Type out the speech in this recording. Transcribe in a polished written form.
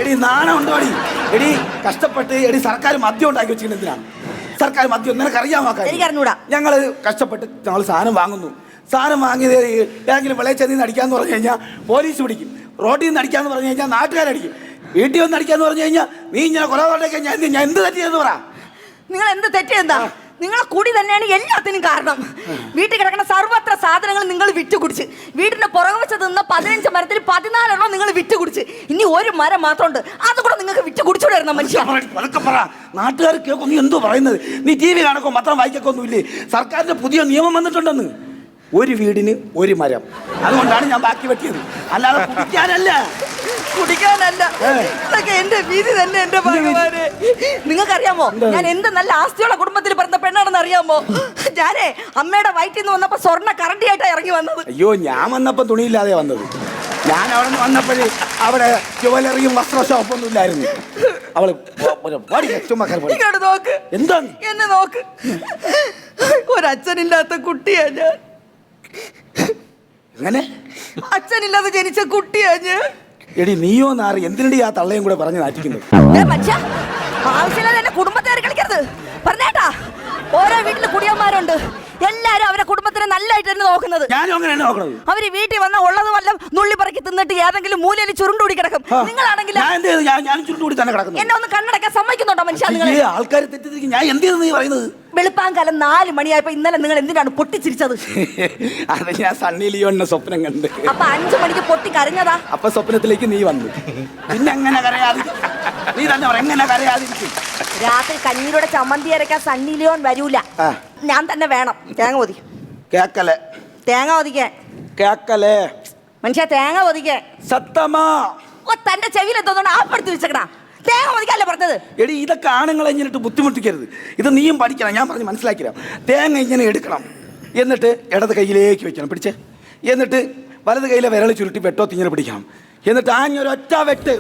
എടി നാണം ഉണ്ടോടി? എടി കഷ്ടപ്പെട്ട് എടി സർക്കാർ മദ്യം ഉണ്ടാക്കി വെച്ചിട്ടുണ്ട്. എന്തിനാണ് സർക്കാർ മദ്യം? നിനക്കറിയാമോ? ഞങ്ങൾ കഷ്ടപ്പെട്ട് ഞങ്ങൾ സാധനം വാങ്ങുന്നു. സാധനം വാങ്ങിയത് ഏതെങ്കിലും വിളയിൽ നിന്ന് അടിക്കാന്ന് പറഞ്ഞു കഴിഞ്ഞാൽ പോലീസ് പിടിക്കും. റോഡിൽ നിന്ന് അടിക്കാന്ന് പറഞ്ഞു കഴിഞ്ഞാൽ നാട്ടുകാരടിക്കും. വീട്ടിൽ വന്ന് അടിക്കാന്ന് പറഞ്ഞു കഴിഞ്ഞാൽ നീ ഇങ്ങനെ കൊലപാതകം ഞാൻ എന്ത് തെറ്റിയെന്ന് പറ. നിങ്ങൾ എന്ത് തെറ്റിയെന്താ? നിങ്ങളെ കൂടി തന്നെയാണ് എല്ലാത്തിനും കാരണം. വീട്ടിൽ കിടക്കുന്ന സർവ്വത്ര സാധനങ്ങൾ നിങ്ങൾ വിറ്റുകുടിച്ച്, വീടിന്റെ പുറകെ വെച്ച് നിന്ന് 15 മരത്തിൽ 14 എണ്ണം നിങ്ങൾ വിറ്റുകുടിച്ച്. ഇനി ഒരു മരം മാത്രമുണ്ട്, അതുകൂടെ നിങ്ങൾക്ക് വിറ്റുകുടിച്ചുകൂടായിരുന്ന മനുഷ്യ. നാട്ടുകാർ കേൾക്കും നീ എന്തോ പറയുന്നത്. നീ TV കാണക്കോ പത്രം വായിക്കൊക്കെ ഒന്നുമില്ലേ? സർക്കാരിന്റെ പുതിയ നിയമം വന്നിട്ടുണ്ടെന്ന്. ഒരു വീടിന് ഒരു മരം. അതുകൊണ്ടാണ് ഞാൻ ബാക്കി വെട്ടിയത്, അല്ലാതെ കുടിക്കാനല്ല. ഇതൊക്കെ എന്റെ വീതി തന്നെ. എന്റെ ഭഗവാനെ, നിങ്ങൾക്കറിയാമോ ഞാൻ എന്ത് നല്ല ആസ്തിയുള്ള കുടുംബത്തിൽ പിറന്ന പെണ്ണാണെന്ന് അറിയാമോ? ഞാനേ അമ്മയുടെ വയറ്റിൽ നിന്ന് വന്നപ്പോ സ്വർണ്ണ കറണ്ടിയായിട്ടാണ് ഇറങ്ങി വന്നത്. അയ്യോ, ഞാൻ വന്നപ്പോ തുണിയില്ലാതെ വന്നത്. ഞാൻ അവിടെ നിന്ന് വന്നപ്പോഴേ അവിടെ ജുവലറിയും വസ്ത്ര ഷോപ്പൊന്നും ഇല്ലായിരുന്നു. അവള് ഇങ്ങോട്ട് നോക്ക്. എന്താണ്? എന്നെ നോക്ക്. ഒരച്ഛനില്ലാത്ത കുട്ടിയാ ഞാൻ. എങ്ങനെ? അച്ഛനില്ലാതെ ജനിച്ച കുട്ടിയാ ഞാൻ. എടി നീയോ നാറി എന്തിനടി ആ തള്ളയും കൂടെ പറഞ്ഞ് നാറ്റിക്കുന്നത്? ആവശ്യമില്ലാതെ എന്റെ കുടുംബത്തെ കളിക്കരുത് പറഞ്ഞേട്ടാ. ഓരോ വീട്ടില് കുടിയന്മാരുണ്ട്, എല്ലാരും അവരെ കുടുംബത്തിനെ നല്ലതായിട്ട് തന്നെ നോക്കുന്നത്. ഞാനും അങ്ങനെ നോക്കുന്നത്. അവര് വീട്ടിൽ വന്ന ഉള്ളത് വല്ലതും നുള്ളി പറക്കി തിന്നിട്ട് ഏതെങ്കിലും മൂലയിൽ ചുരുണ്ടുകൂടി കിടക്കും. നിങ്ങളാണെങ്കിൽ എന്നെ ഒന്ന് കണ്ണടക്കാൻ സമ്മതിക്കുന്നുണ്ടോ മനുഷ്യ? ആൾക്കാർ തെറ്റിദ്ധരിക്കും. ഞാൻ എന്ത് ചെയ്തു നീ പറയുന്നത്? വെളുപ്പാങ്കാലം 4 മണിയായപ്പോ ഇന്നലെ നിങ്ങൾ എന്തിനാണ് പൊട്ടിച്ചിരിച്ചത്? അത് ഞാൻ സണ്ണി ലിയോണിനെ സ്വപ്നം കണ്ട്. അപ്പൊ 5 മണിക്ക് പൊട്ടി കരഞ്ഞതാ? അപ്പൊ സ്വപ്നത്തിലേക്ക് നീ വന്നു. പിന്നെ എങ്ങനെ കരയാതിരിക്കും? നീ തന്നെ പറ, എങ്ങനെ കരയാതിരിക്കും? രാത്രി കഞ്ഞീരുടെ ചമ്മന്തി അരക്കാൻ സണ്ണി ലിയോൺ വരൂല, ഞാൻ തന്നെ വേണം. തേങ്ങ ഒതി കേക്കലേ, തേങ്ങ ഒതിക്കാൻ കേക്കലേ മനുഷ്യ, തേങ്ങ ഒതിക്കാൻ. സത്തമാ തന്റെ ചെവിയിൽ എന്തോന്നാണ് ആപ്പെടുത്തി വെച്ചേക്കണ? തേങ്ങ ഒതിക്കല്ലേ പറഞ്ഞത്? എടി, ഇതൊക്കെ ആണുങ്ങളെ ഇങ്ങനെ ബുദ്ധിമുട്ടിക്കരുത്. ഇത് നീയും പഠിക്കണം. ഞാൻ പറഞ്ഞ് മനസ്സിലാക്കിരാം. തേങ്ങ ഇങ്ങനെ എടുക്കണം, എന്നിട്ട് ഇടത് കയ്യിലേക്ക് വെക്കണം, പിടിച്ചേ. എന്നിട്ട് വലത് കയ്യിലെ വിരൽ ചുരുട്ടി വെട്ടോ തിങ്ങനെ പിടിക്കണം. എന്നിട്ട് ആഞ്ഞൊരൊറ്റ വെട്ട്.